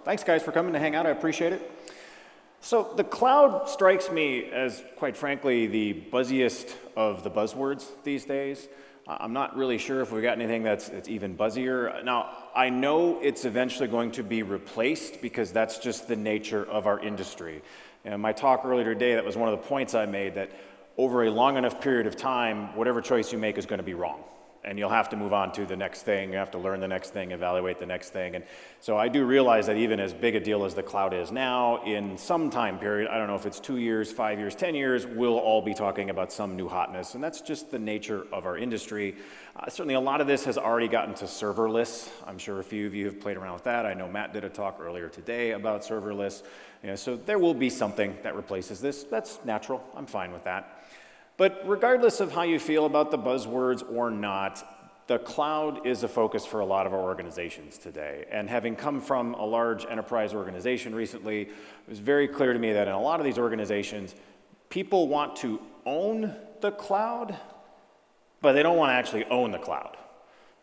Thanks, guys, for coming to hang out. I appreciate it. So the cloud strikes me as, quite frankly, the buzziest of the buzzwords these days. I'm not really sure if we've got anything that's even buzzier. Now, I know it's eventually going to be replaced because that's just the nature of our industry. And my talk earlier today, that was one of the points I made, that over a long enough period of time, whatever choice you make is going to be wrong. And you'll have to move on to the next thing, you have to learn the next thing, evaluate the next thing. And so I do realize that even as big a deal as the cloud is now, in some time period, I don't know if it's 2 years, 5 years, 10 years, we'll all be talking about some new hotness. And that's just the nature of our industry. Certainly a lot of this has already gotten to serverless. I'm sure a few of you have played around with that. I know Matt did a talk earlier today about serverless. So there will be something that replaces this. That's natural, I'm fine with that. But regardless of how you feel about the buzzwords or not, the cloud is a focus for a lot of our organizations today. And having come from a large enterprise organization recently, it was very clear to me that in a lot of these organizations, people want to own the cloud, but they don't want to actually own the cloud.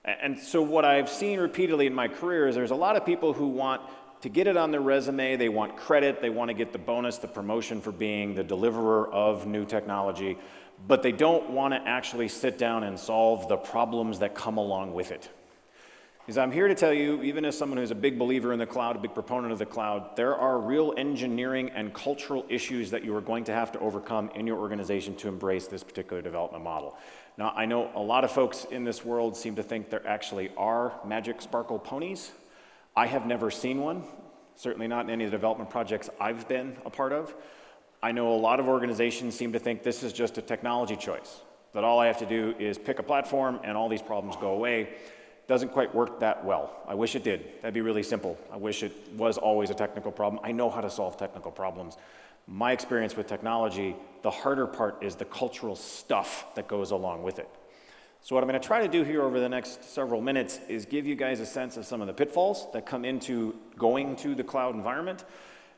And so what I've seen repeatedly in my career is there's a lot of people who want to get it on their resume, they want credit, they want to get the bonus, the promotion for being the deliverer of new technology, but they don't want to actually sit down and solve the problems that come along with it. Because I'm here to tell you, even as someone who's a big believer in the cloud, a big proponent of the cloud, there are real engineering and cultural issues that you are going to have to overcome in your organization to embrace this particular development model. Now, I know a lot of folks in this world seem to think there actually are magic sparkle ponies. I have never seen one, certainly not in any of the development projects I've been a part of. I know a lot of organizations seem to think this is just a technology choice, that all I have to do is pick a platform and all these problems go away. Doesn't quite work that well. I wish it did. That'd be really simple. I wish it was always a technical problem. I know how to solve technical problems. My experience with technology, the harder part is the cultural stuff that goes along with it. So what I'm going to try to do here over the next several minutes is give you guys a sense of some of the pitfalls that come into going to the cloud environment,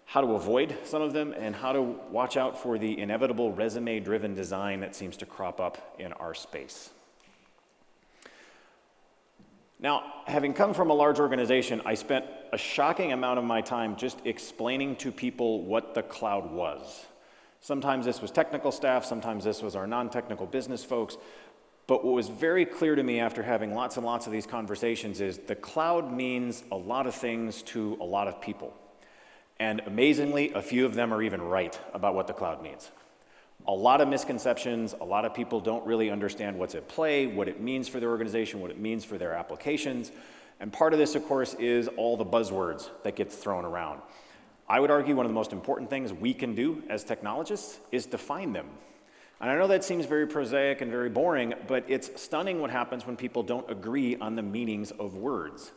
how to avoid some of them, and how to watch out for the inevitable resume-driven design that seems to crop up in our space. Now, having come from a large organization, I spent a shocking amount of my time just explaining to people what the cloud was. Sometimes this was technical staff, sometimes this was our non-technical business folks. But what was very clear to me after having lots and lots of these conversations is the cloud means a lot of things to a lot of people. And amazingly, a few of them are even right about what the cloud means. A lot of misconceptions, a lot of people don't really understand what's at play, what it means for their organization, what it means for their applications. And part of this, of course, is all the buzzwords that gets thrown around. I would argue one of the most important things we can do as technologists is define them. And I know that seems very prosaic and very boring, but it's stunning what happens when people don't agree on the meanings of words.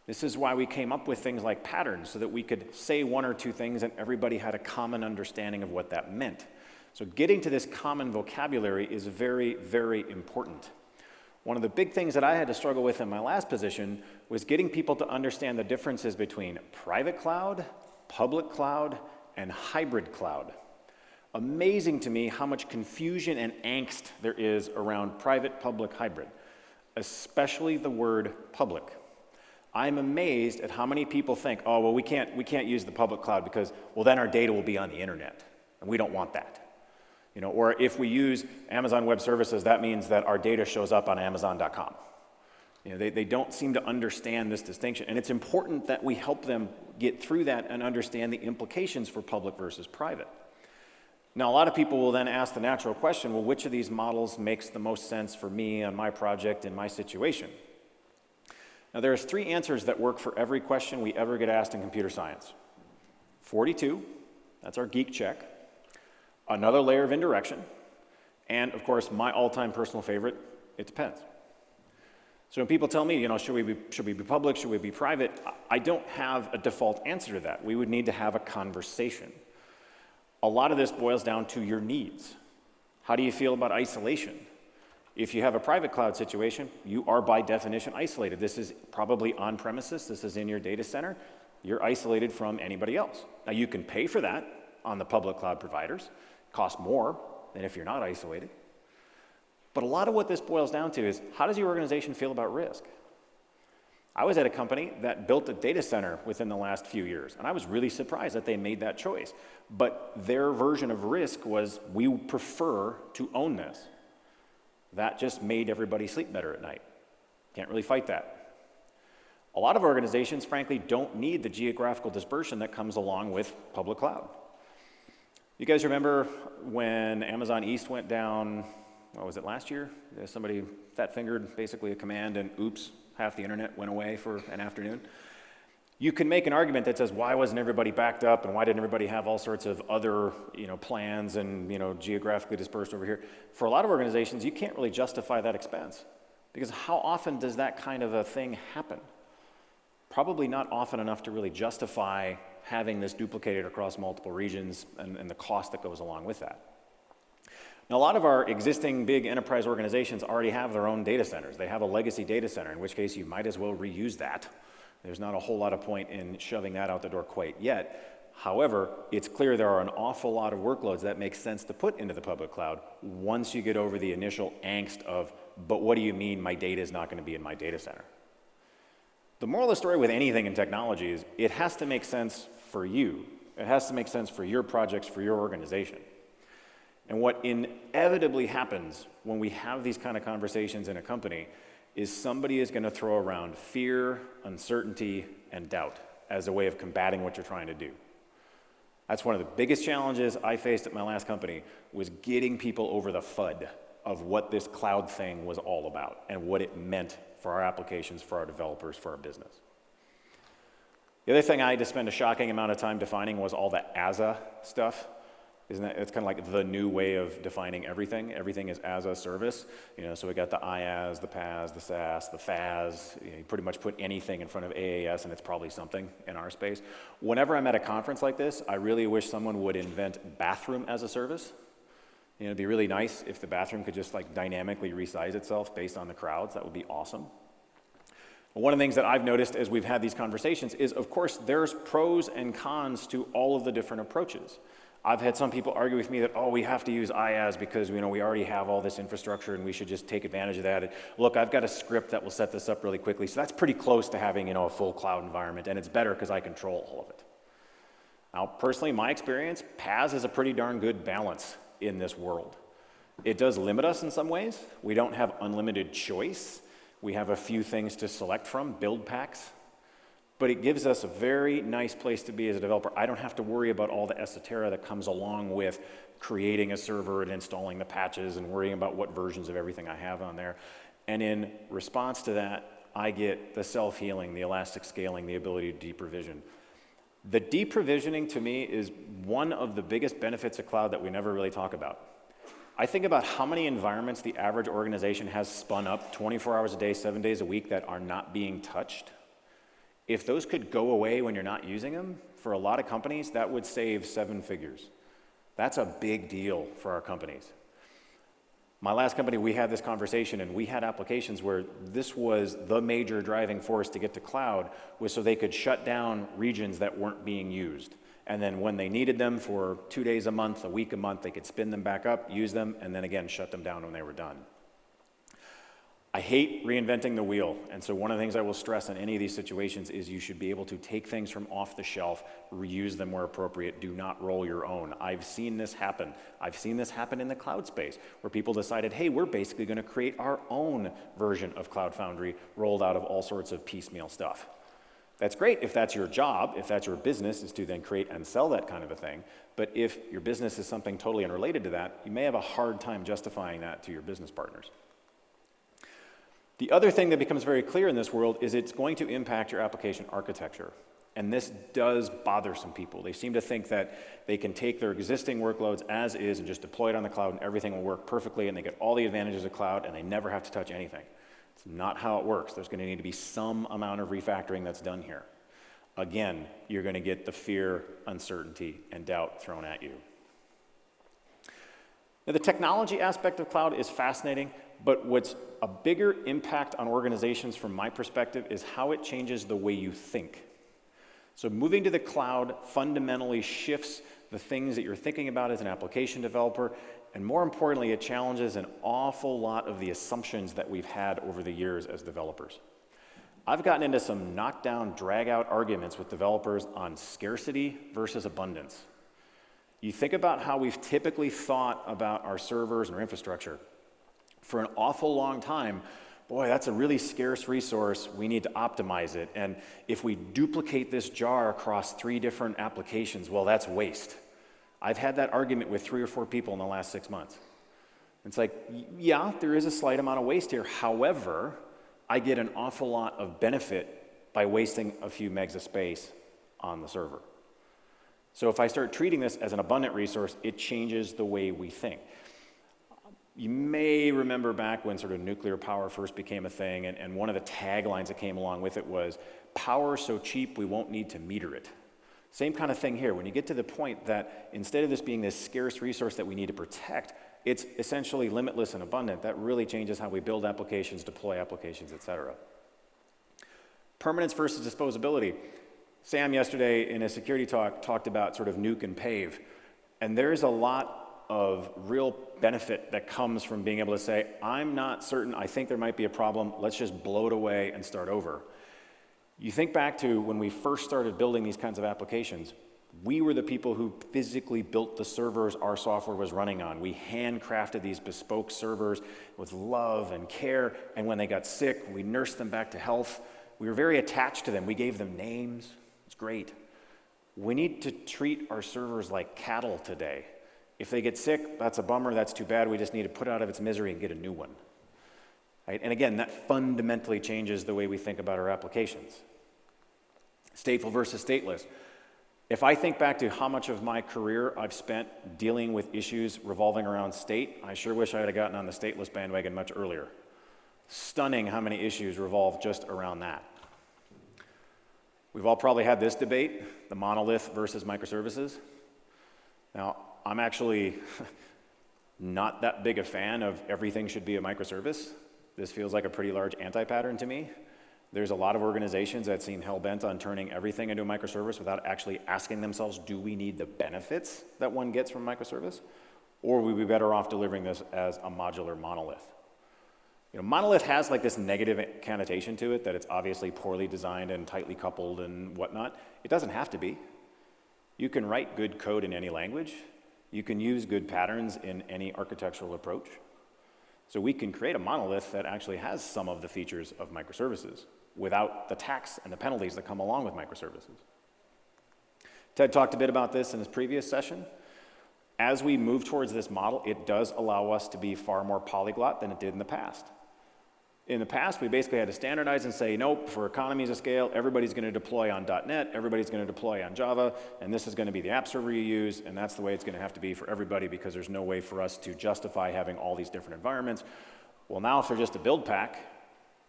This is why we came up with things like patterns, so that we could say one or two things and everybody had a common understanding of what that meant. So getting to this common vocabulary is very, very important. One of the big things that I had to struggle with in my last position was getting people to understand the differences between private cloud, public cloud, and hybrid cloud. Amazing to me how much confusion and angst there is around private, public, hybrid, especially the word public. I'm amazed at how many people think, oh, well, we can't use the public cloud because, well, then our data will be on the internet, and we don't want that. Or if we use Amazon Web Services, that means that our data shows up on Amazon.com. They don't seem to understand this distinction, and it's important that we help them get through that and understand the implications for public versus private. Now, a lot of people will then ask the natural question, well, which of these models makes the most sense for me on my project in my situation? Now, there's 3 answers that work for every question we ever get asked in computer science. 42, that's our geek check. Another layer of indirection. And, of course, my all-time personal favorite, it depends. So when people tell me, should we be public, should we be private, I don't have a default answer to that. We would need to have a conversation. A lot of this boils down to your needs. How do you feel about isolation? If you have a private cloud situation, you are by definition isolated. This is probably on premises, this is in your data center. You're isolated from anybody else. Now you can pay for that on the public cloud providers. It costs more than if you're not isolated. But a lot of what this boils down to is, how does your organization feel about risk? I was at a company that built a data center within the last few years, and I was really surprised that they made that choice. But their version of risk was, we prefer to own this. That just made everybody sleep better at night. Can't really fight that. A lot of organizations, frankly, don't need the geographical dispersion that comes along with public cloud. You guys remember when Amazon East went down, what was it, last year? Somebody fat-fingered basically a command and oops, half the internet went away for an afternoon. You can make an argument that says, why wasn't everybody backed up and why didn't everybody have all sorts of other plans and geographically dispersed over here? For a lot of organizations, you can't really justify that expense because how often does that kind of a thing happen? Probably not often enough to really justify having this duplicated across multiple regions and the cost that goes along with that. Now, a lot of our existing big enterprise organizations already have their own data centers. They have a legacy data center, in which case you might as well reuse that. There's not a whole lot of point in shoving that out the door quite yet. However, it's clear there are an awful lot of workloads that make sense to put into the public cloud once you get over the initial angst of, but what do you mean my data is not going to be in my data center? The moral of the story with anything in technology is it has to make sense for you. It has to make sense for your projects, for your organization. And what inevitably happens when we have these kind of conversations in a company is somebody is going to throw around fear, uncertainty, and doubt as a way of combating what you're trying to do. That's one of the biggest challenges I faced at my last company, was getting people over the FUD of what this cloud thing was all about and what it meant for our applications, for our developers, for our business. The other thing I had to spend a shocking amount of time defining was all the ASA stuff. It's kind of like the new way of defining everything. Everything is as a service. So we got the IaaS, the PaaS, the SaaS, the FaaS. You pretty much put anything in front of AAS and it's probably something in our space. Whenever I'm at a conference like this, I really wish someone would invent bathroom as a service. It'd be really nice if the bathroom could just dynamically resize itself based on the crowds. That would be awesome. One of the things that I've noticed as we've had these conversations is, of course, there's pros and cons to all of the different approaches. I've had some people argue with me that, we have to use IaaS because we already have all this infrastructure and we should just take advantage of that. And look, I've got a script that will set this up really quickly. So that's pretty close to having a full cloud environment, and it's better because I control all of it. Now, personally, my experience, PaaS is a pretty darn good balance in this world. It does limit us in some ways. We don't have unlimited choice. We have a few things to select from, build packs. But it gives us a very nice place to be as a developer. I don't have to worry about all the esoterica that comes along with creating a server and installing the patches and worrying about what versions of everything I have on there. And in response to that, I get the self-healing, the elastic scaling, the ability to deprovision. The deprovisioning to me is one of the biggest benefits of cloud that we never really talk about. I think about how many environments the average organization has spun up 24 hours a day, 7 days a week that are not being touched. If those could go away when you're not using them, for a lot of companies, that would save 7 figures. That's a big deal for our companies. My last company, we had this conversation, and we had applications where this was the major driving force to get to cloud, was so they could shut down regions that weren't being used. And then when they needed them for 2 days a month, a week a month, they could spin them back up, use them, and then again, shut them down when they were done. I hate reinventing the wheel, and so one of the things I will stress in any of these situations is you should be able to take things from off the shelf, reuse them where appropriate, do not roll your own. I've seen this happen. I've seen this happen in the cloud space, where people decided, hey, we're basically going to create our own version of Cloud Foundry rolled out of all sorts of piecemeal stuff. That's great if that's your job, if that's your business, is to then create and sell that kind of a thing. But if your business is something totally unrelated to that, you may have a hard time justifying that to your business partners. The other thing that becomes very clear in this world is it's going to impact your application architecture. And this does bother some people. They seem to think that they can take their existing workloads as is and just deploy it on the cloud and everything will work perfectly and they get all the advantages of cloud and they never have to touch anything. It's not how it works. There's going to need to be some amount of refactoring that's done here. Again, you're going to get the fear, uncertainty, and doubt thrown at you. Now, the technology aspect of cloud is fascinating, but what's a bigger impact on organizations from my perspective is how it changes the way you think. So moving to the cloud fundamentally shifts the things that you're thinking about as an application developer, and more importantly, it challenges an awful lot of the assumptions that we've had over the years as developers. I've gotten into some knockdown, drag-out arguments with developers on scarcity versus abundance. You think about how we've typically thought about our servers and our infrastructure. For an awful long time, boy, that's a really scarce resource, we need to optimize it. And if we duplicate this jar across 3 different applications, well, that's waste. I've had that argument with 3 or 4 people in the last 6 months. It's like, yeah, there is a slight amount of waste here. However, I get an awful lot of benefit by wasting a few megs of space on the server. So if I start treating this as an abundant resource, it changes the way we think. You may remember back when sort of nuclear power first became a thing, and one of the taglines that came along with it was, power so cheap we won't need to meter it. Same kind of thing here. When you get to the point that instead of this being this scarce resource that we need to protect, it's essentially limitless and abundant, that really changes how we build applications, deploy applications, et cetera. Permanence versus disposability. Sam yesterday in a security talk talked about sort of nuke and pave. And there's a lot of real benefit that comes from being able to say, I'm not certain, I think there might be a problem, let's just blow it away and start over. You think back to when we first started building these kinds of applications, we were the people who physically built the servers our software was running on. We handcrafted these bespoke servers with love and care, and when they got sick, we nursed them back to health. We were very attached to them. We gave them names. It's great. We need to treat our servers like cattle today. If they get sick, that's a bummer, that's too bad. We just need to put it out of its misery and get a new one. Right? And again, that fundamentally changes the way we think about our applications. Stateful versus stateless. If I think back to how much of my career I've spent dealing with issues revolving around state, I sure wish I had gotten on the stateless bandwagon much earlier. Stunning how many issues revolve just around that. We've all probably had this debate, the monolith versus microservices. Now, I'm actually not that big a fan of everything should be a microservice. This feels like a pretty large anti-pattern to me. There's a lot of organizations that seem hell-bent on turning everything into a microservice without actually asking themselves, do we need the benefits that one gets from microservice? Or would we be better off delivering this as a modular monolith? You know, monolith has like this negative connotation to it, that it's obviously poorly designed and tightly coupled and whatnot. It doesn't have to be. You can write good code in any language. You can use good patterns in any architectural approach. So we can create a monolith that actually has some of the features of microservices without the tax and the penalties that come along with microservices. Ted talked a bit about this in his previous session. As we move towards this model, it does allow us to be far more polyglot than it did in the past. In the past, we basically had to standardize and say, nope, for economies of scale, everybody's going to deploy on .NET, everybody's going to deploy on Java, and this is going to be the app server you use, and that's the way it's going to have to be for everybody because there's no way for us to justify having all these different environments. Well, now if they're just a build pack,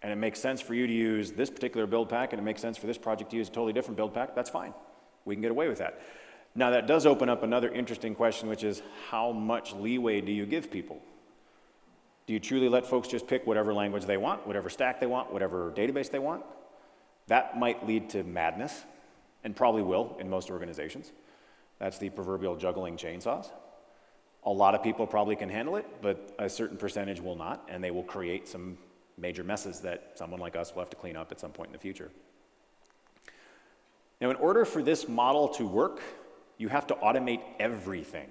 and it makes sense for you to use this particular build pack, and it makes sense for this project to use a totally different build pack, that's fine. We can get away with that. Now, that does open up another interesting question, which is how much leeway do you give people? Do you truly let folks just pick whatever language they want, whatever stack they want, whatever database they want? That might lead to madness, and probably will in most organizations. That's the proverbial juggling chainsaws. A lot of people probably can handle it, but a certain percentage will not, and they will create some major messes that someone like us will have to clean up at some point in the future. Now, in order for this model to work, you have to automate everything.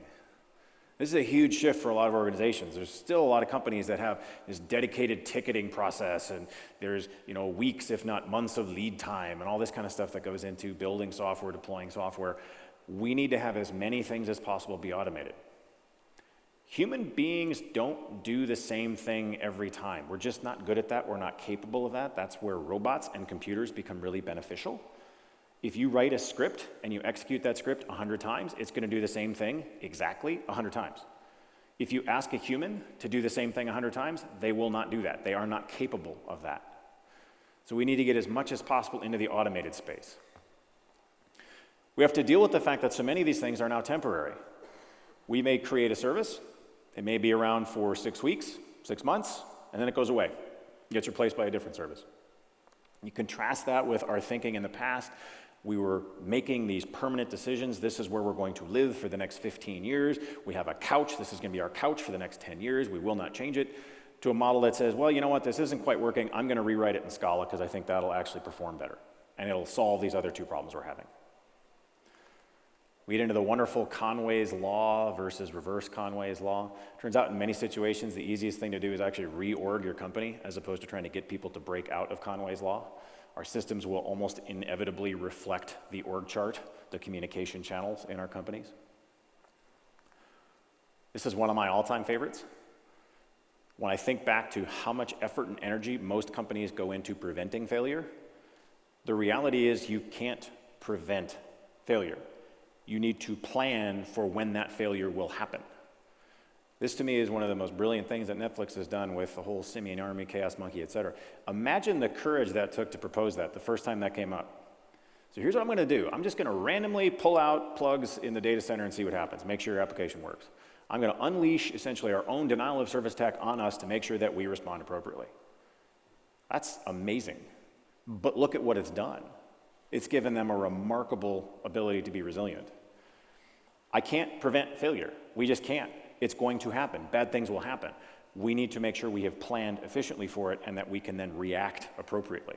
This is a huge shift for a lot of organizations. There's still a lot of companies that have this dedicated ticketing process, and there's weeks, if not months, of lead time and all this kind of stuff that goes into building software, deploying software. We need to have as many things as possible be automated. Human beings don't do the same thing every time. We're just not good at that. We're not capable of that. That's where robots and computers become really beneficial. If you write a script and you execute that script 100 times, it's going to do the same thing exactly 100 times. If you ask a human to do the same thing 100 times, they will not do that. They are not capable of that. So we need to get as much as possible into the automated space. We have to deal with the fact that so many of these things are now temporary. We may create a service. It may be around for 6 weeks, 6 months, and then it goes away. It gets replaced by a different service. You contrast that with our thinking in the past. We were making these permanent decisions. This is where we're going to live for the next 15 years. We have a couch. This is going to be our couch for the next 10 years. We will not change it. to a model that says, well, you know what, this isn't quite working, I'm going to rewrite it in Scala because I think that'll actually perform better, and it'll solve these other two problems we're having. We get into the wonderful Conway's law versus reverse Conway's law. Turns out in many situations, the easiest thing to do is actually reorg your company as opposed to trying to get people to break out of Conway's law. Our systems will almost inevitably reflect the org chart, the communication channels in our companies. This is one of my all-time favorites. When I think back to how much effort and energy most companies go into preventing failure, the reality is you can't prevent failure. You need to plan for when that failure will happen. This to me is one of the most brilliant things that Netflix has done with the whole Simian Army, Chaos Monkey, et cetera. Imagine the courage that took to propose that the first time that came up. So here's what I'm gonna do. I'm just gonna randomly pull out plugs in the data center and see what happens, make sure your application works. I'm gonna unleash essentially our own denial of service attack on us to make sure that we respond appropriately. That's amazing. But look at what it's done. It's given them a remarkable ability to be resilient. I can't prevent failure. We just can't. It's going to happen. Bad things will happen. We need to make sure we have planned efficiently for it and that we can then react appropriately.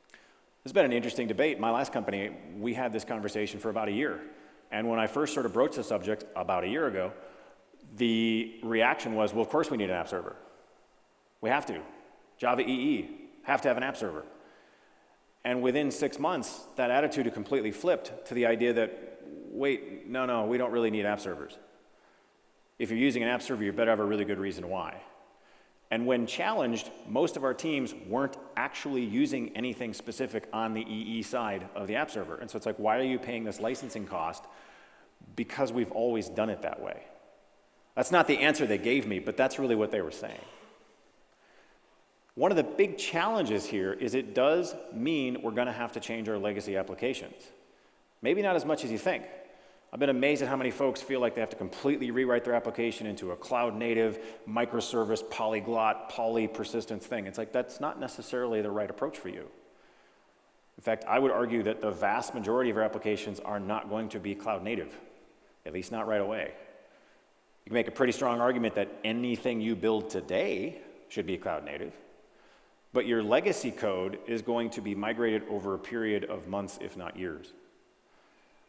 This has been an interesting debate. My last company, we had this conversation for about a year. And when I first sort of broached the subject about a year ago, the reaction was, well, of course we need an app server. We have to. Java EE, have to have an app server. And within 6 months, that attitude had completely flipped to the idea that, wait, no, we don't really need app servers. If you're using an app server, you better have a really good reason why. And when challenged, most of our teams weren't actually using anything specific on the EE side of the app server. And so it's like, why are you paying this licensing cost? Because we've always done it that way. That's not the answer they gave me, but that's really what they were saying. One of the big challenges here is it does mean we're gonna have to change our legacy applications. Maybe not as much as you think. I've been amazed at how many folks feel like they have to completely rewrite their application into a cloud-native, microservice, polyglot, poly-persistence thing. It's like, that's not necessarily the right approach for you. In fact, I would argue that the vast majority of our applications are not going to be cloud-native, at least not right away. You can make a pretty strong argument that anything you build today should be cloud-native, but your legacy code is going to be migrated over a period of months, if not years.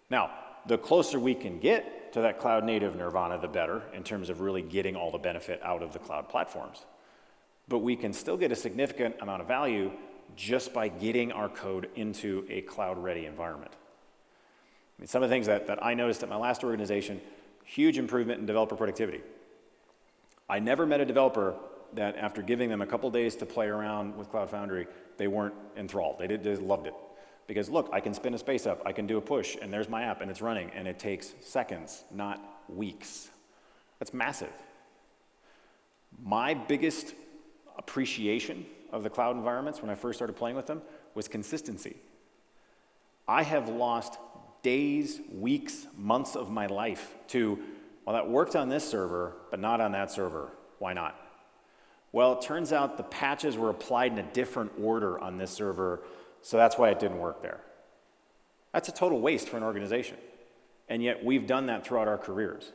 Now, the closer we can get to that cloud native nirvana, the better, in terms of really getting all the benefit out of the cloud platforms. But we can still get a significant amount of value just by getting our code into a cloud-ready environment. I mean, some of the things that I noticed at my last organization, huge improvement in developer productivity. I never met a developer that after giving them a couple days to play around with Cloud Foundry, they weren't enthralled. They loved it. Because look, I can spin a space up, I can do a push, and there's my app, and it's running, and it takes seconds, not weeks. That's massive. My biggest appreciation of the cloud environments when I first started playing with them was consistency. I have lost days, weeks, months of my life to, well, that worked on this server, but not on that server. Why not? Well, it turns out the patches were applied in a different order on this server, so that's why it didn't work there. That's a total waste for an organization. And yet we've done that throughout our careers.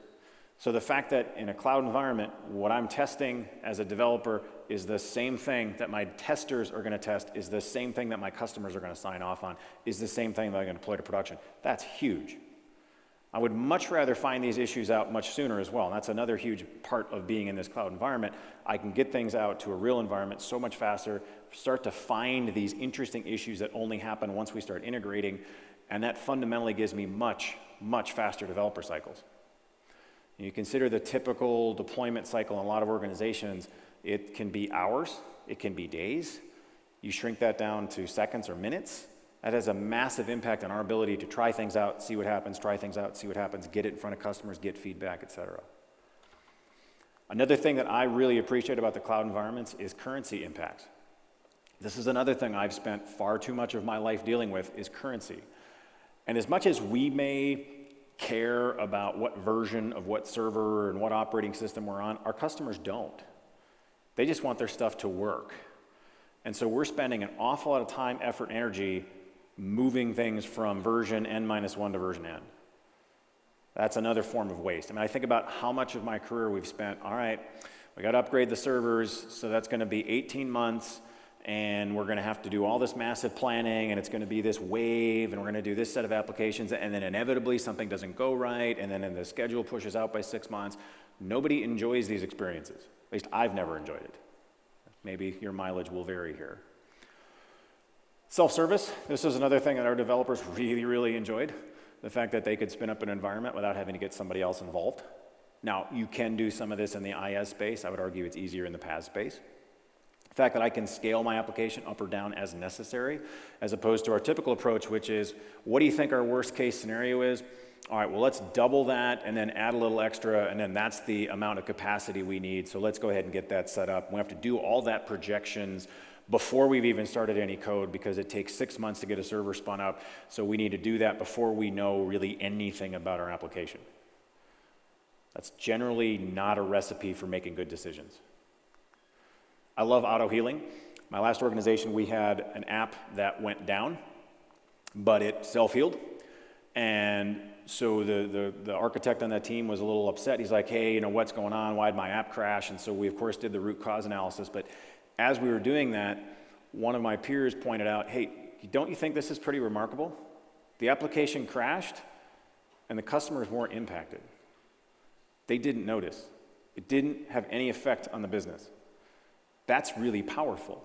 So the fact that in a cloud environment, what I'm testing as a developer is the same thing that my testers are gonna test, is the same thing that my customers are gonna sign off on, is the same thing that I'm gonna deploy to production. That's huge. I would much rather find these issues out much sooner as well. And that's another huge part of being in this cloud environment. I can get things out to a real environment so much faster, start to find these interesting issues that only happen once we start integrating, and that fundamentally gives me much, much faster developer cycles. You consider the typical deployment cycle in a lot of organizations, it can be hours, it can be days. You shrink that down to seconds or minutes. That has a massive impact on our ability to try things out, see what happens, try things out, see what happens, get it in front of customers, get feedback, et cetera. Another thing that I really appreciate about the cloud environments is currency impact. This is another thing I've spent far too much of my life dealing with is currency. And as much as we may care about what version of what server and what operating system we're on, our customers don't. They just want their stuff to work. And so we're spending an awful lot of time, effort, and energy moving things from version n-1 to version n. That's another form of waste. I mean, I think about how much of my career we've spent, all right, We got to upgrade the servers, so that's going to be 18 months, and we're going to have to do all this massive planning, and it's going to be this wave, and we're going to do this set of applications, and then inevitably something doesn't go right, and then the schedule pushes out by 6 months. Nobody enjoys these experiences. At least I've never enjoyed it. Maybe your mileage will vary here. Self-service, this is another thing that our developers really, really enjoyed. The fact that they could spin up an environment without having to get somebody else involved. Now, you can do some of this in the IS space. I would argue it's easier in the PaaS space. The fact that I can scale my application up or down as necessary, as opposed to our typical approach, which is, what do you think our worst case scenario is? All right, well, let's double that and then add a little extra, and then that's the amount of capacity we need, so let's go ahead and get that set up. We have to do all that projections before we've even started any code, because it takes 6 months to get a server spun up, so we need to do that before we know really anything about our application. That's generally not a recipe for making good decisions. I love auto-healing. My last organization, we had an app that went down, but it self-healed. And so the architect on that team was a little upset. He's like, hey, you know, what's going on? Why did my app crash? And so we, of course, did the root cause analysis. But as we were doing that, one of my peers pointed out, hey, don't you think this is pretty remarkable? The application crashed, and the customers weren't impacted. They didn't notice. It didn't have any effect on the business. That's really powerful.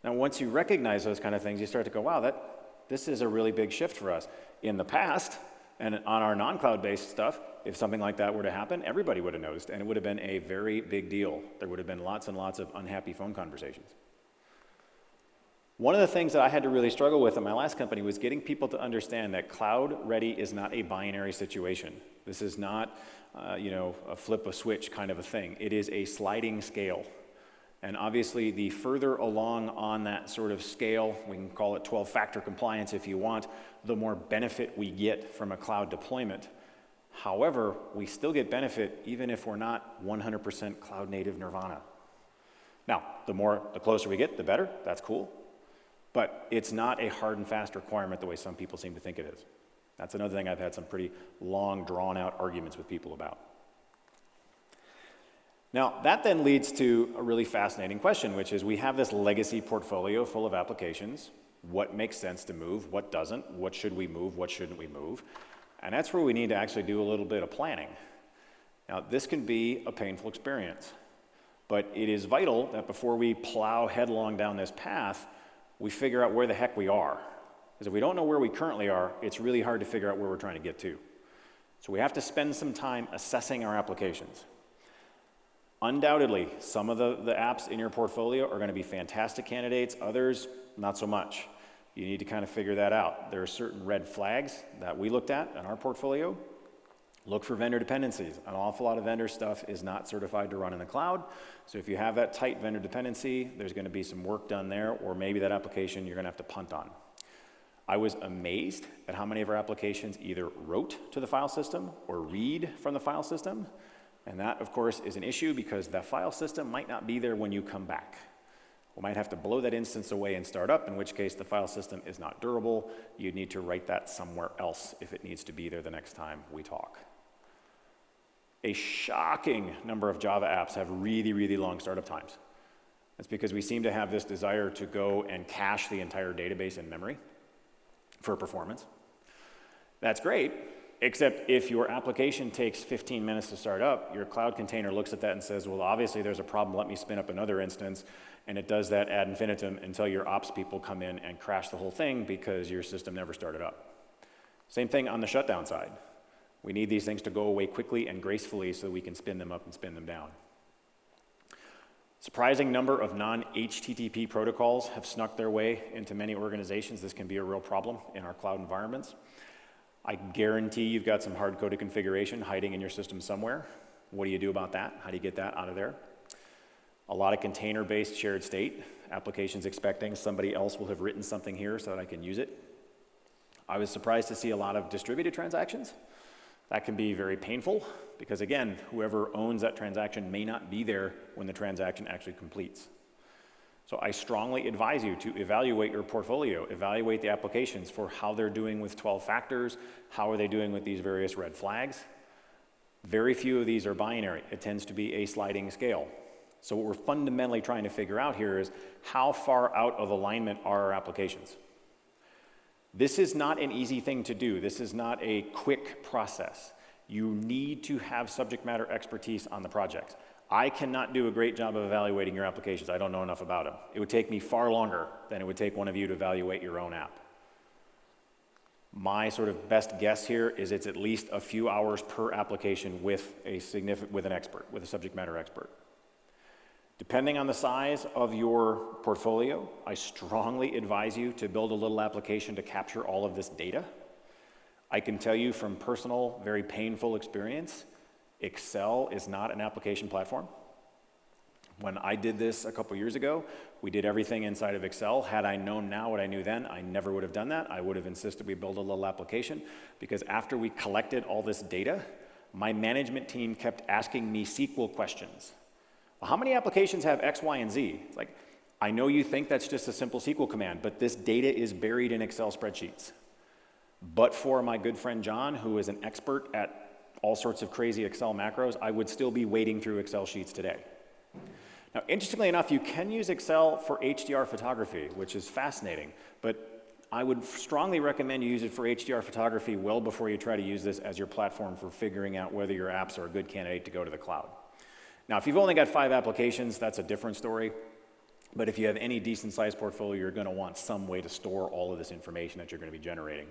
Now, once you recognize those kind of things, you start to go, wow, this is a really big shift for us. In the past, and on our non-cloud-based stuff, if something like that were to happen, everybody would have noticed, and it would have been a very big deal. There would have been lots and lots of unhappy phone conversations. One of the things that I had to really struggle with in my last company was getting people to understand that cloud-ready is not a binary situation. This is not, a flip a switch kind of a thing. It is a sliding scale. And obviously, the further along on that sort of scale, we can call it 12-factor compliance if you want, the more benefit we get from a cloud deployment. However, we still get benefit even if we're not 100% cloud-native nirvana. Now, the closer we get, the better. That's cool. But it's not a hard and fast requirement the way some people seem to think it is. That's another thing I've had some pretty long, drawn-out arguments with people about. Now, that then leads to a really fascinating question, which is we have this legacy portfolio full of applications. What makes sense to move? What doesn't? What should we move? What shouldn't we move? And that's where we need to actually do a little bit of planning. Now, this can be a painful experience, but it is vital that before we plow headlong down this path, we figure out where the heck we are. Because if we don't know where we currently are, it's really hard to figure out where we're trying to get to. So we have to spend some time assessing our applications. Undoubtedly, some of the apps in your portfolio are going to be fantastic candidates, others not so much. You need to kind of figure that out. There are certain red flags that we looked at in our portfolio. Look for vendor dependencies. An awful lot of vendor stuff is not certified to run in the cloud. So if you have that tight vendor dependency, there's going to be some work done there, or maybe that application you're going to have to punt on. I was amazed at how many of our applications either wrote to the file system or read from the file system. And that, of course, is an issue because that file system might not be there when you come back. We might have to blow that instance away and start up, in which case the file system is not durable. You'd need to write that somewhere else if it needs to be there the next time we talk. A shocking number of Java apps have really, really long startup times. That's because we seem to have this desire to go and cache the entire database in memory for performance. That's great. Except if your application takes 15 minutes to start up, your cloud container looks at that and says, well, obviously there's a problem, let me spin up another instance, and it does that ad infinitum until your ops people come in and crash the whole thing because your system never started up. Same thing on the shutdown side. We need these things to go away quickly and gracefully so we can spin them up and spin them down. Surprising number of non-HTTP protocols have snuck their way into many organizations. This can be a real problem in our cloud environments. I guarantee you've got some hard-coded configuration hiding in your system somewhere. What do you do about that? How do you get that out of there? A lot of container-based shared state, applications expecting somebody else will have written something here so that I can use it. I was surprised to see a lot of distributed transactions. That can be very painful because, again, whoever owns that transaction may not be there when the transaction actually completes. So I strongly advise you to evaluate your portfolio, evaluate the applications for how they're doing with 12 factors, how are they doing with these various red flags. Very few of these are binary. It tends to be a sliding scale. So what we're fundamentally trying to figure out here is how far out of alignment are our applications? This is not an easy thing to do. This is not a quick process. You need to have subject matter expertise on the project. I cannot do a great job of evaluating your applications. I don't know enough about them. It would take me far longer than it would take one of you to evaluate your own app. My sort of best guess here is it's at least a few hours per application with an expert, with a subject matter expert. Depending on the size of your portfolio, I strongly advise you to build a little application to capture all of this data. I can tell you from personal, very painful experience, Excel is not an application platform. When I did this a couple years ago, we did everything inside of Excel. Had I known now what I knew then, I never would have done that. I would have insisted we build a little application, because after we collected all this data, my management team kept asking me SQL questions. Well, how many applications have X, Y, and Z? It's like, I know you think that's just a simple SQL command, but this data is buried in Excel spreadsheets. But for my good friend John, who is an expert at all sorts of crazy Excel macros, I would still be wading through Excel sheets today. Now, interestingly enough, you can use Excel for HDR photography, which is fascinating, but I would strongly recommend you use it for HDR photography well before you try to use this as your platform for figuring out whether your apps are a good candidate to go to the cloud. Now, if you've only got 5 applications, that's a different story. But if you have any decent sized portfolio, you're going to want some way to store all of this information that you're going to be generating.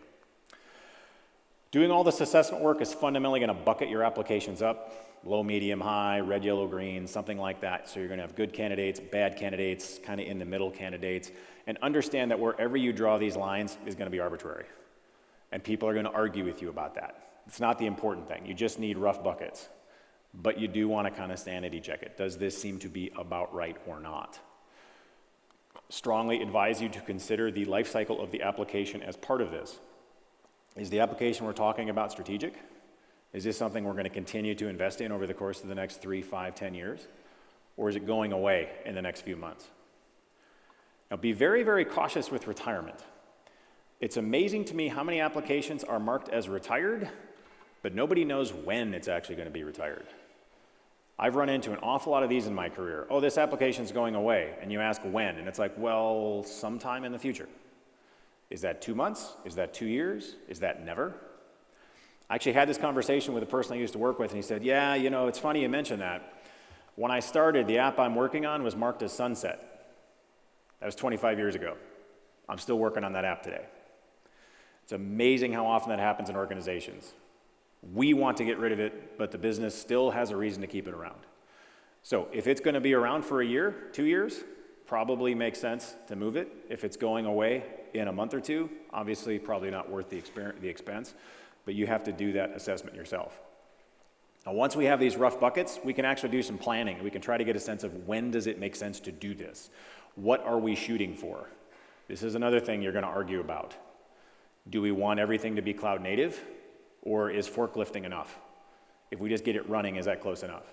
Doing all this assessment work is fundamentally going to bucket your applications up, low, medium, high, red, yellow, green, something like that. So you're going to have good candidates, bad candidates, kind of in the middle candidates, and understand that wherever you draw these lines is going to be arbitrary. And people are going to argue with you about that. It's not the important thing. You just need rough buckets. But you do want to kind of sanity check it. Does this seem to be about right or not? Strongly advise you to consider the life cycle of the application as part of this. Is the application we're talking about strategic? Is this something we're going to continue to invest in over the course of the next 3, 5, 10 years? Or is it going away in the next few months? Now, be very, very cautious with retirement. It's amazing to me how many applications are marked as retired, but nobody knows when it's actually going to be retired. I've run into an awful lot of these in my career. Oh, this application's going away, and you ask when, and it's like, well, sometime in the future. Is that 2 months? Is that 2 years? Is that never? I actually had this conversation with a person I used to work with, and he said, yeah, you know, it's funny you mention that. When I started, the app I'm working on was marked as sunset. That was 25 years ago. I'm still working on that app today. It's amazing how often that happens in organizations. We want to get rid of it, but the business still has a reason to keep it around. So if it's going to be around for a year, 2 years, probably makes sense to move it. If it's going away in a month or two, obviously probably not worth the expense, but you have to do that assessment yourself. Now, once we have these rough buckets, we can actually do some planning. We can try to get a sense of when does it make sense to do this? What are we shooting for? This is another thing you're going to argue about. Do we want everything to be cloud native, or is forklifting enough? If we just get it running, is that close enough?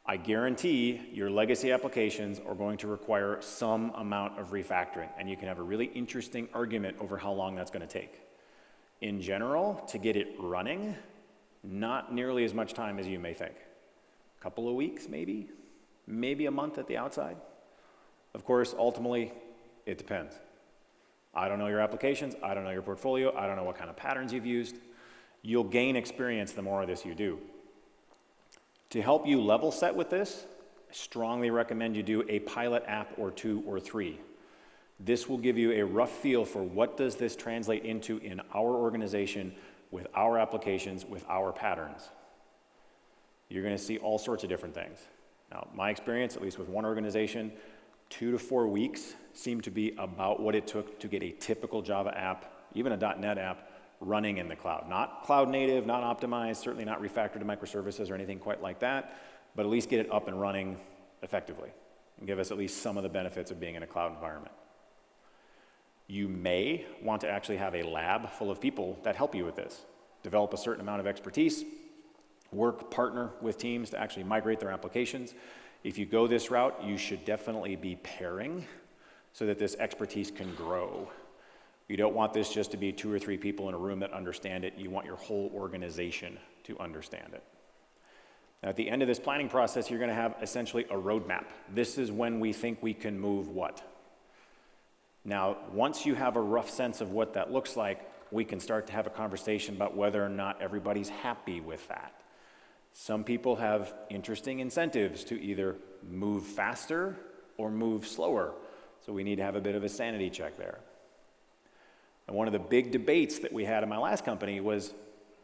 I guarantee your legacy applications are going to require some amount of refactoring, and you can have a really interesting argument over how long that's going to take. In general, to get it running, not nearly as much time as you may think. A couple of weeks, maybe a month at the outside. Of course, ultimately, it depends. I don't know your applications, I don't know your portfolio, I don't know what kind of patterns you've used. You'll gain experience the more of this you do. To help you level set with this, I strongly recommend you do a pilot app or 2 or 3. This will give you a rough feel for what does this translate into in our organization with our applications, with our patterns. You're going to see all sorts of different things. Now, my experience, at least with one organization, 2 to 4 weeks seemed to be about what it took to get a typical Java app, even a .NET app, running in the cloud. Not cloud native, not optimized, certainly not refactored to microservices or anything quite like that, but at least get it up and running effectively and give us at least some of the benefits of being in a cloud environment. You may want to actually have a lab full of people that help you with this. Develop a certain amount of expertise, partner with teams to actually migrate their applications. If you go this route, you should definitely be pairing so that this expertise can grow. You don't want this just to be 2 or 3 people in a room that understand it. You want your whole organization to understand it. Now, at the end of this planning process, you're going to have essentially a roadmap. This is when we think we can move what. Now, once you have a rough sense of what that looks like, we can start to have a conversation about whether or not everybody's happy with that. Some people have interesting incentives to either move faster or move slower. So we need to have a bit of a sanity check there. And one of the big debates that we had in my last company was,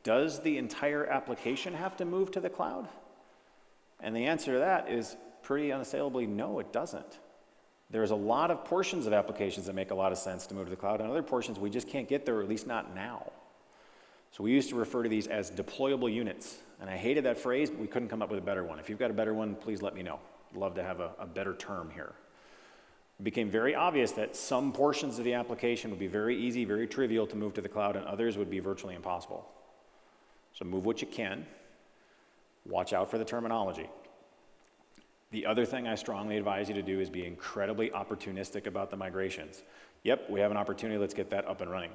does the entire application have to move to the cloud? And the answer to that is pretty unassailably no, it doesn't. There's a lot of portions of applications that make a lot of sense to move to the cloud, and other portions we just can't get there, or at least not now. So we used to refer to these as deployable units. And I hated that phrase, but we couldn't come up with a better one. If you've got a better one, please let me know. I'd love to have a better term here. It became very obvious that some portions of the application would be very easy, very trivial to move to the cloud, and others would be virtually impossible. So move what you can. Watch out for the terminology. The other thing I strongly advise you to do is be incredibly opportunistic about the migrations. Yep, we have an opportunity, let's get that up and running.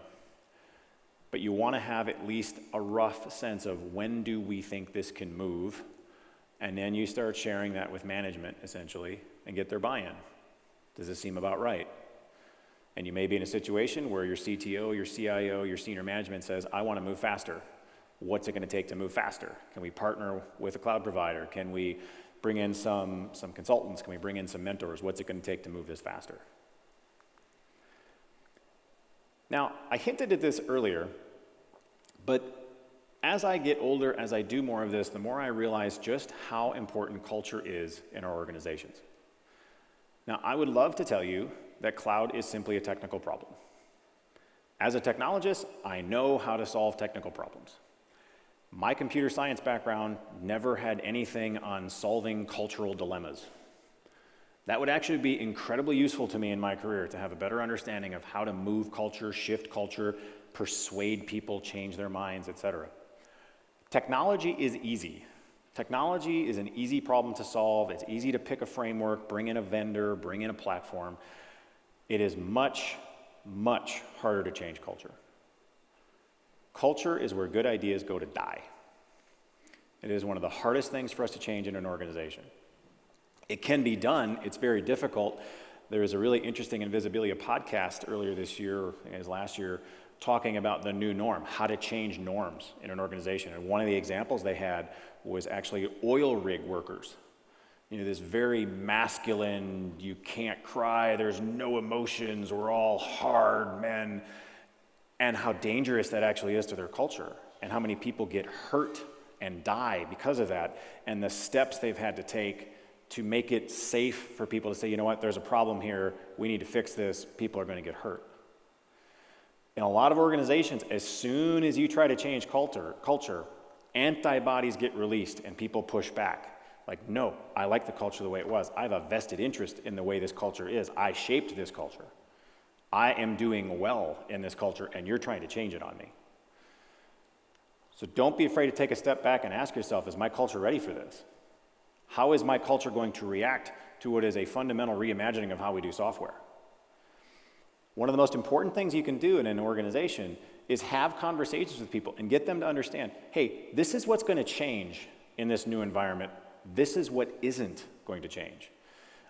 But you want to have at least a rough sense of when do we think this can move, and then you start sharing that with management, essentially, and get their buy-in. Does this seem about right? And you may be in a situation where your CTO, your CIO, your senior management says, I want to move faster. What's it going to take to move faster? Can we partner with a cloud provider? Can we bring in some consultants? Can we bring in some mentors? What's it going to take to move this faster? Now, I hinted at this earlier, but as I get older, as I do more of this, the more I realize just how important culture is in our organizations. Now, I would love to tell you that cloud is simply a technical problem. As a technologist, I know how to solve technical problems. My computer science background never had anything on solving cultural dilemmas. That would actually be incredibly useful to me in my career, to have a better understanding of how to move culture, shift culture, persuade people, change their minds, etc. Technology is easy. Technology is an easy problem to solve. It's easy to pick a framework, bring in a vendor, bring in a platform. It is much, much harder to change culture. Culture is where good ideas go to die. It is one of the hardest things for us to change in an organization. It can be done. It's very difficult. There was a really interesting Invisibilia podcast earlier this year, I think it was last year, talking about the new norm, how to change norms in an organization. And one of the examples they had was actually oil rig workers. You know, this very masculine, you can't cry, there's no emotions, we're all hard men, and how dangerous that actually is to their culture, and how many people get hurt and die because of that, and the steps they've had to take to make it safe for people to say, you know what, there's a problem here, we need to fix this, people are going to get hurt. In a lot of organizations, as soon as you try to change culture, antibodies get released and people push back. Like, no, I like the culture the way it was. I have a vested interest in the way this culture is. I shaped this culture. I am doing well in this culture, and you're trying to change it on me. So don't be afraid to take a step back and ask yourself, is my culture ready for this? How is my culture going to react to what is a fundamental reimagining of how we do software? One of the most important things you can do in an organization is have conversations with people and get them to understand, hey, this is what's going to change in this new environment. This is what isn't going to change.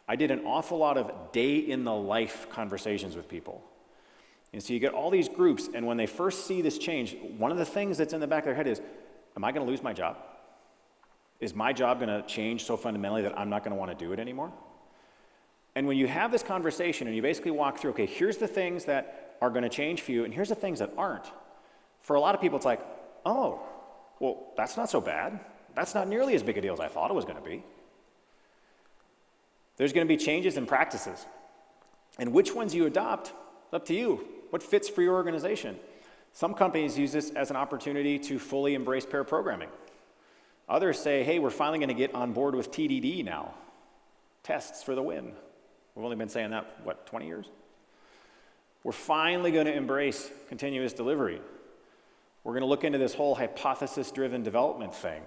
I did an awful lot of day-in-the-life conversations with people. And so you get all these groups, and when they first see this change, one of the things that's in the back of their head is, am I going to lose my job? Is my job going to change so fundamentally that I'm not going to want to do it anymore? And when you have this conversation and you basically walk through, okay, here's the things that are going to change for you, and here's the things that aren't. For a lot of people, it's like, oh, well, that's not so bad. That's not nearly as big a deal as I thought it was going to be. There's going to be changes in practices. And which ones you adopt, up to you. What fits for your organization? Some companies use this as an opportunity to fully embrace pair programming. Others say, hey, we're finally going to get on board with TDD now. Tests for the win. We've only been saying that, 20 years? We're finally going to embrace continuous delivery. We're going to look into this whole hypothesis-driven development thing.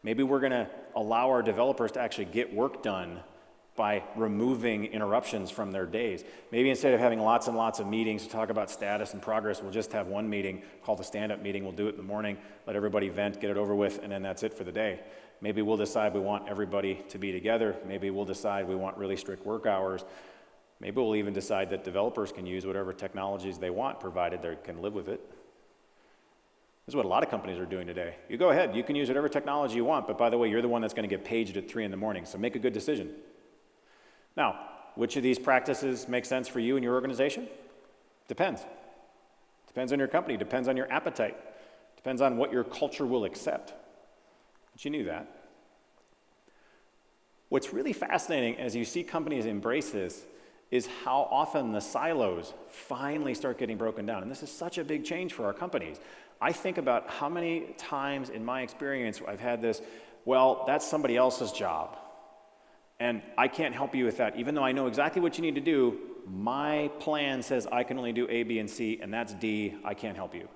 Maybe we're going to allow our developers to actually get work done by removing interruptions from their days. Maybe instead of having lots and lots of meetings to talk about status and progress, we'll just have one meeting called the stand-up meeting. We'll do it in the morning, let everybody vent, get it over with, and then that's it for the day. Maybe we'll decide we want everybody to be together. Maybe we'll decide we want really strict work hours. Maybe we'll even decide that developers can use whatever technologies they want, provided they can live with it. This is what a lot of companies are doing today. You go ahead, you can use whatever technology you want, but by the way, you're the one that's going to get paged at 3 in the morning, so make a good decision. Now, which of these practices make sense for you and your organization? Depends. Depends on your company, depends on your appetite, depends on what your culture will accept. But you knew that. What's really fascinating as you see companies embrace this is how often the silos finally start getting broken down. And this is such a big change for our companies. I think about how many times in my experience I've had this, well, that's somebody else's job. And I can't help you with that. Even though I know exactly what you need to do, my plan says I can only do A, B, and C, and that's D, I can't help you.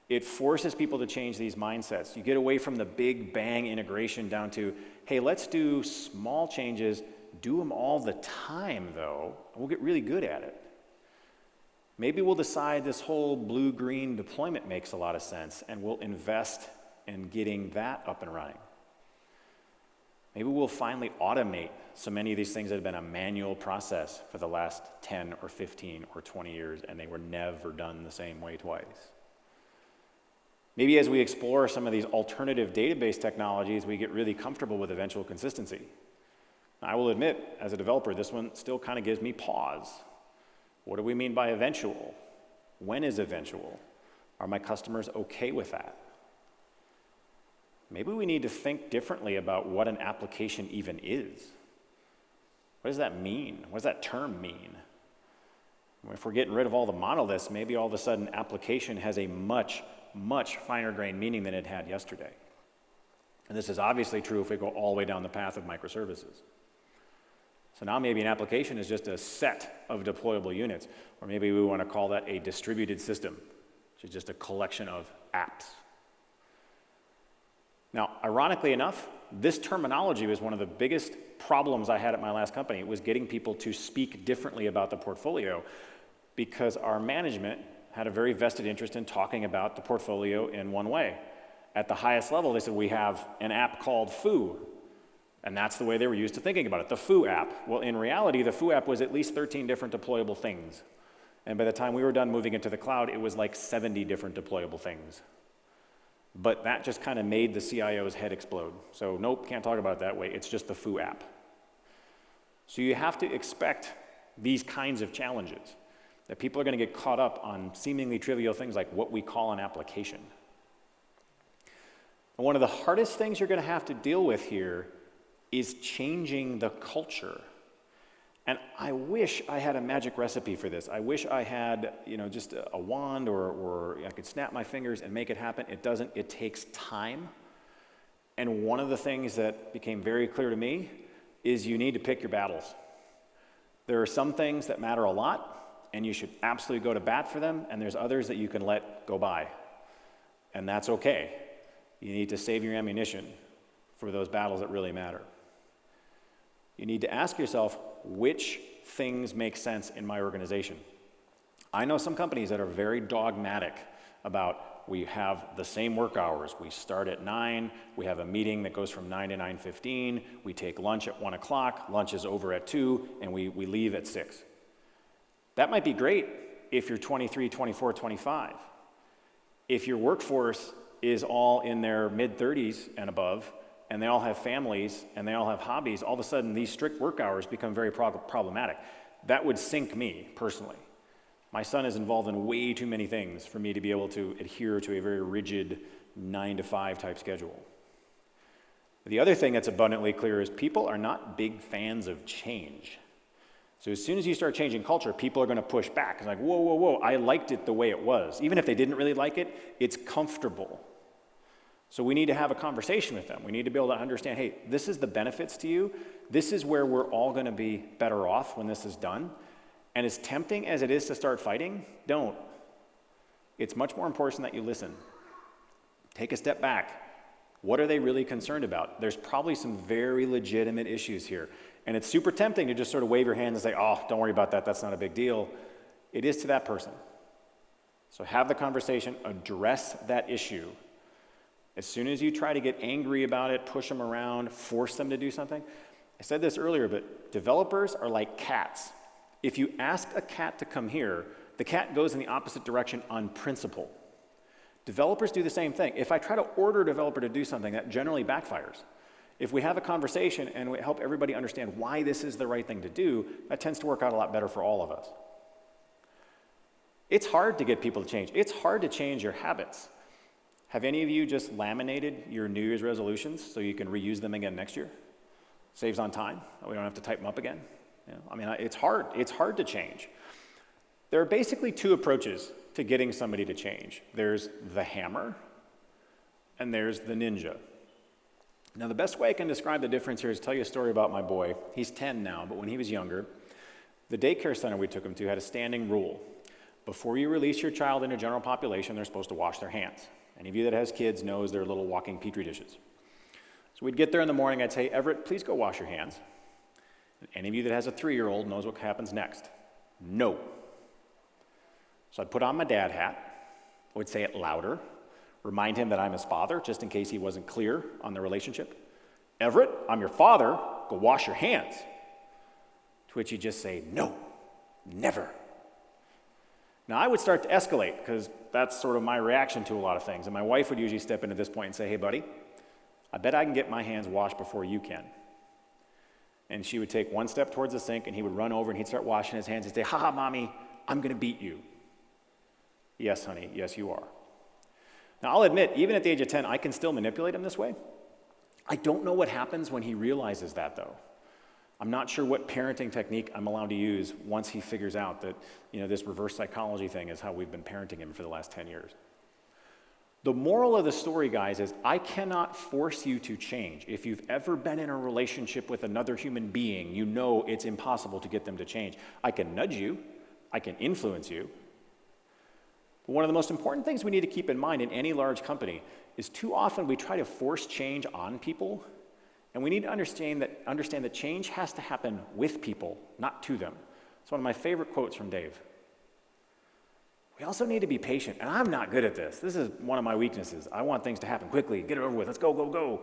It forces people to change these mindsets. You get away from the big bang integration down to, hey, let's do small changes, do them all the time though, and we'll get really good at it. Maybe we'll decide this whole blue-green deployment makes a lot of sense, and we'll invest in getting that up and running. Maybe we'll finally automate so many of these things that have been a manual process for the last 10 or 15 or 20 years, and they were never done the same way twice. Maybe as we explore some of these alternative database technologies, we get really comfortable with eventual consistency. I will admit, as a developer, this one still kind of gives me pause. What do we mean by eventual? When is eventual? Are my customers okay with that? Maybe we need to think differently about what an application even is. What does that mean? What does that term mean? If we're getting rid of all the monoliths, maybe all of a sudden application has a much, much finer grained meaning than it had yesterday. And this is obviously true if we go all the way down the path of microservices. So now maybe an application is just a set of deployable units, or maybe we want to call that a distributed system, which is just a collection of apps. Now, ironically enough, this terminology was one of the biggest problems I had at my last company. It was getting people to speak differently about the portfolio because our management had a very vested interest in talking about the portfolio in one way. At the highest level, they said, we have an app called Foo, and that's the way they were used to thinking about it, the Foo app. Well, in reality, the Foo app was at least 13 different deployable things. And by the time we were done moving into the cloud, it was like 70 different deployable things. But that just kind of made the CIO's head explode. So nope, can't talk about it that way. It's just the Foo app. So you have to expect these kinds of challenges, that people are going to get caught up on seemingly trivial things like what we call an application. And one of the hardest things you're going to have to deal with here is changing the culture. And I wish I had a magic recipe for this. I wish I had, just a wand or I could snap my fingers and make it happen. It doesn't. It takes time. And one of the things that became very clear to me is you need to pick your battles. There are some things that matter a lot, and you should absolutely go to bat for them, and there's others that you can let go by. And that's okay. You need to save your ammunition for those battles that really matter. You need to ask yourself, which things make sense in my organization? I know some companies that are very dogmatic about we have the same work hours. We start at 9, we have a meeting that goes from 9 to 9:15, we take lunch at 1 o'clock, lunch is over at 2, and we leave at 6. That might be great if you're 23, 24, 25. If your workforce is all in their mid-30s and above, and they all have families, and they all have hobbies, all of a sudden these strict work hours become very problematic. That would sink me, personally. My son is involved in way too many things for me to be able to adhere to a very rigid 9 to 5 type schedule. The other thing that's abundantly clear is people are not big fans of change. So as soon as you start changing culture, people are going to push back. It's like, whoa, whoa, whoa, I liked it the way it was. Even if they didn't really like it, it's comfortable. So we need to have a conversation with them. We need to be able to understand, hey, this is the benefits to you. This is where we're all going to be better off when this is done. And as tempting as it is to start fighting, don't. It's much more important that you listen. Take a step back. What are they really concerned about? There's probably some very legitimate issues here. And it's super tempting to just sort of wave your hands and say, oh, don't worry about that, that's not a big deal. It is to that person. So have the conversation, address that issue. As soon as you try to get angry about it, push them around, force them to do something. I said this earlier, but developers are like cats. If you ask a cat to come here, the cat goes in the opposite direction on principle. Developers do the same thing. If I try to order a developer to do something, that generally backfires. If we have a conversation and we help everybody understand why this is the right thing to do, that tends to work out a lot better for all of us. It's hard to get people to change. It's hard to change your habits. Have any of you just laminated your New Year's resolutions so you can reuse them again next year? Saves on time. We don't have to type them up again. I mean, it's hard. It's hard to change. There are basically two approaches to getting somebody to change. There's the hammer, and there's the ninja. Now, the best way I can describe the difference here is tell you a story about my boy. He's 10 now, but when he was younger, the daycare center we took him to had a standing rule. Before you release your child into general population, they're supposed to wash their hands. Any of you that has kids knows they're little walking petri dishes. So we'd get there in the morning, I'd say, Everett, please go wash your hands. And any of you that has a 3-year-old knows what happens next. No. So I'd put on my dad hat, I would say it louder, remind him that I'm his father, just in case he wasn't clear on the relationship. Everett, I'm your father, go wash your hands. To which he'd just say, no, never. Now I would start to escalate, because that's sort of my reaction to a lot of things. And my wife would usually step in at this point and say, hey buddy, I bet I can get my hands washed before you can. And she would take one step towards the sink, and he would run over and he'd start washing his hands and say, haha, mommy, I'm gonna beat you. Yes, honey, yes, you are. Now, I'll admit, even at the age of 10, I can still manipulate him this way. I don't know what happens when he realizes that, though. I'm not sure what parenting technique I'm allowed to use once he figures out that, this reverse psychology thing is how we've been parenting him for the last 10 years. The moral of the story, guys, is I cannot force you to change. If you've ever been in a relationship with another human being, you know it's impossible to get them to change. I can nudge you. I can influence you. But one of the most important things we need to keep in mind in any large company is too often we try to force change on people, and we need to understand that change has to happen with people, not to them. It's one of my favorite quotes from Dave. We also need to be patient, and I'm not good at this. This is one of my weaknesses. I want things to happen quickly, get it over with, let's go, go, go.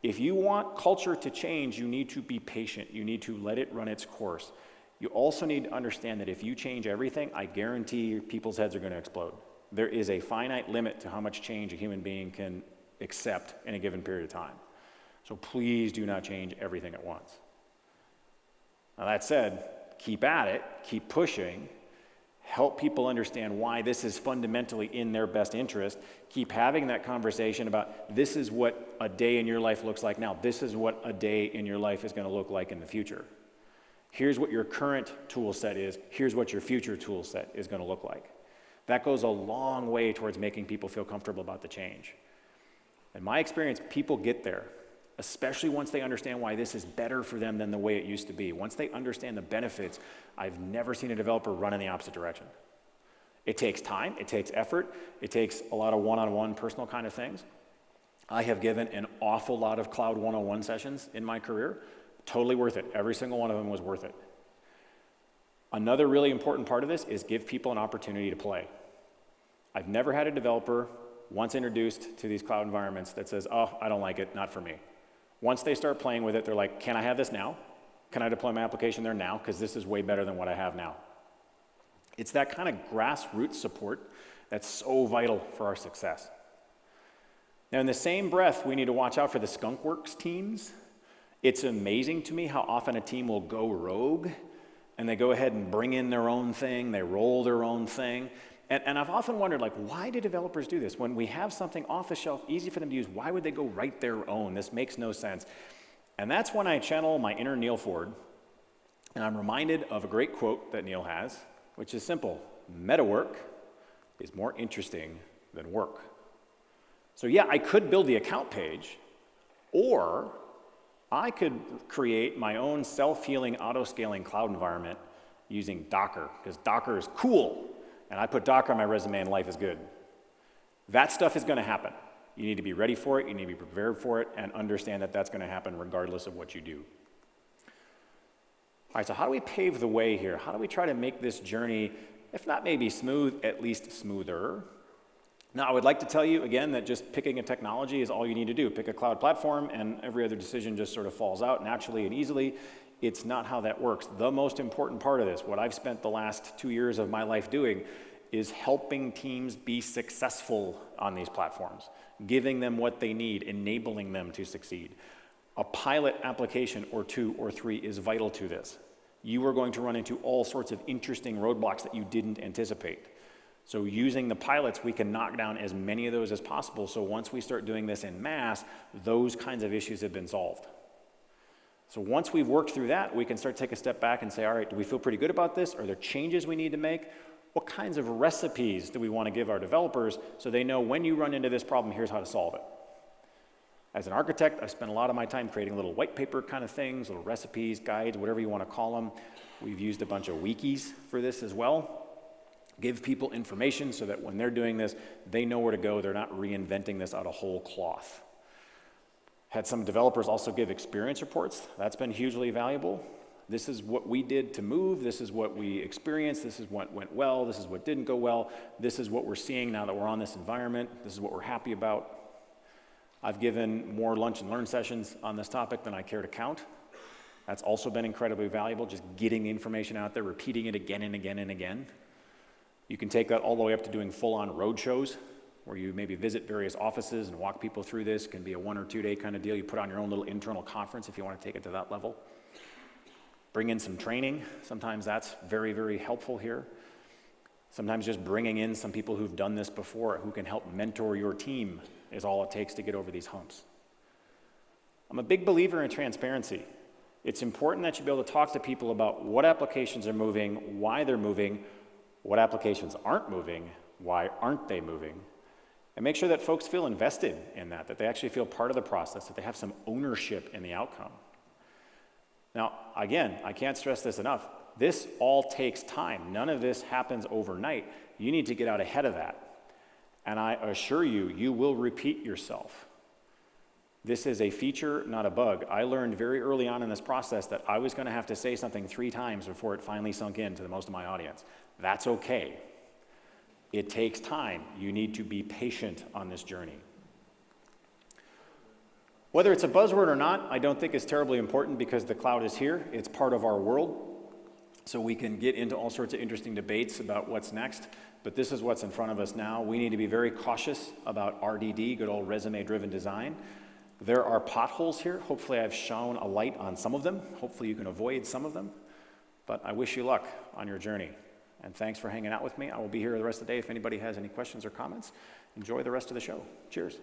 If you want culture to change, you need to be patient. You need to let it run its course. You also need to understand that if you change everything, I guarantee people's heads are going to explode. There is a finite limit to how much change a human being can accept in a given period of time. So please do not change everything at once. Now that said, keep at it, keep pushing, help people understand why this is fundamentally in their best interest, keep having that conversation about this is what a day in your life looks like now, this is what a day in your life is going to look like in the future. Here's what your current tool set is. Here's what your future tool set is going to look like. That goes a long way towards making people feel comfortable about the change. In my experience, people get there, especially once they understand why this is better for them than the way it used to be. Once they understand the benefits, I've never seen a developer run in the opposite direction. It takes time, it takes effort, it takes a lot of one-on-one personal kind of things. I have given an awful lot of Cloud 101 sessions in my career. Totally worth it. Every single one of them was worth it. Another really important part of this is give people an opportunity to play. I've never had a developer once introduced to these cloud environments that says, oh, I don't like it, not for me. Once they start playing with it, they're like, can I have this now? Can I deploy my application there now? Because this is way better than what I have now. It's that kind of grassroots support that's so vital for our success. Now, in the same breath, we need to watch out for the Skunkworks teams. It's amazing to me how often a team will go rogue and they go ahead and bring in their own thing, they roll their own thing. And I've often wondered, why do developers do this? When we have something off the shelf, easy for them to use, why would they go write their own? This makes no sense. And that's when I channel my inner Neil Ford, and I'm reminded of a great quote that Neil has, which is simple: meta work is more interesting than work. So yeah, I could build the account page, or I could create my own self-healing, auto-scaling cloud environment using Docker, because Docker is cool. And I put Docker on my resume and life is good. That stuff is going to happen. You need to be ready for it, you need to be prepared for it, and understand that that's going to happen regardless of what you do. All right, so how do we pave the way here? How do we try to make this journey, if not maybe smooth, at least smoother? Now, I would like to tell you again that just picking a technology is all you need to do. Pick a cloud platform and every other decision just sort of falls out naturally and easily. It's not how that works. The most important part of this, what I've spent the last 2 years of my life doing, is helping teams be successful on these platforms, giving them what they need, enabling them to succeed. A pilot application or 2 or 3 is vital to this. You are going to run into all sorts of interesting roadblocks that you didn't anticipate. So using the pilots, we can knock down as many of those as possible, so once we start doing this en masse, those kinds of issues have been solved. So once we've worked through that, we can start to take a step back and say, all right, do we feel pretty good about this? Are there changes we need to make? What kinds of recipes do we want to give our developers so they know when you run into this problem, here's how to solve it? As an architect, I've spent a lot of my time creating little white paper kind of things, little recipes, guides, whatever you want to call them. We've used a bunch of wikis for this as well. Give people information so that when they're doing this, they know where to go. They're not reinventing this out of whole cloth. Had some developers also give experience reports. That's been hugely valuable. This is what we did to move. This is what we experienced. This is what went well. This is what didn't go well. This is what we're seeing now that we're on this environment. This is what we're happy about. I've given more lunch and learn sessions on this topic than I care to count. That's also been incredibly valuable, just getting the information out there, repeating it again and again and again. You can take that all the way up to doing full-on road shows, where you maybe visit various offices and walk people through this. It can be a 1 or 2 day kind of deal. You put on your own little internal conference if you want to take it to that level. Bring in some training. Sometimes that's very, very helpful here. Sometimes just bringing in some people who've done this before, who can help mentor your team, is all it takes to get over these humps. I'm a big believer in transparency. It's important that you be able to talk to people about what applications are moving, why they're moving, what applications aren't moving, why aren't they moving, and make sure that folks feel invested in that they actually feel part of the process, that they have some ownership in the outcome. Now, again, I can't stress this enough. This all takes time. None of this happens overnight. You need to get out ahead of that. And I assure you, you will repeat yourself. This is a feature, not a bug. I learned very early on in this process that I was going to have to say something 3 times before it finally sunk in to the most of my audience. That's okay. It takes time. You need to be patient on this journey. Whether it's a buzzword or not, I don't think is terribly important because the cloud is here. It's part of our world. So we can get into all sorts of interesting debates about what's next, but this is what's in front of us now. We need to be very cautious about RDD, good old resume-driven design. There are potholes here. Hopefully I've shone a light on some of them. Hopefully you can avoid some of them. But I wish you luck on your journey. And thanks for hanging out with me. I will be here the rest of the day if anybody has any questions or comments. Enjoy the rest of the show. Cheers.